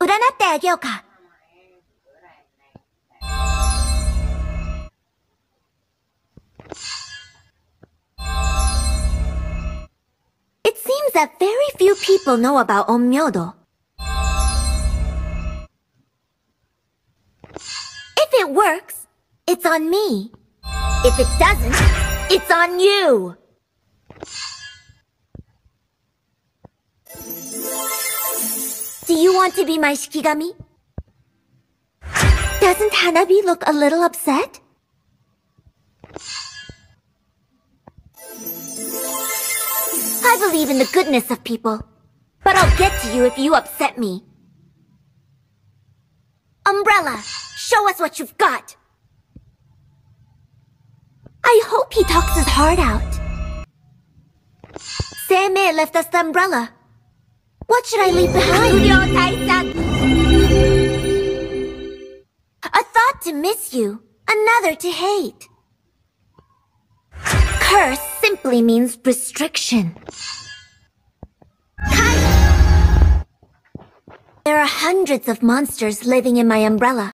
占ってあげようか。It seems that very few people know about onmyodo. If it works, it's on me. If it doesn't, it's on you. Do you want to be my shikigami? Doesn't Hanabi look a little upset? I believe in the goodness of people, but I'll get to you if you upset me. Umbrella, show us what you've got. I hope he talks his heart out. Seimei left us the umbrella. What should I leave behind? A thought to miss you, another to hate. Curse simply means restriction. There are hundreds of monsters living in my umbrella.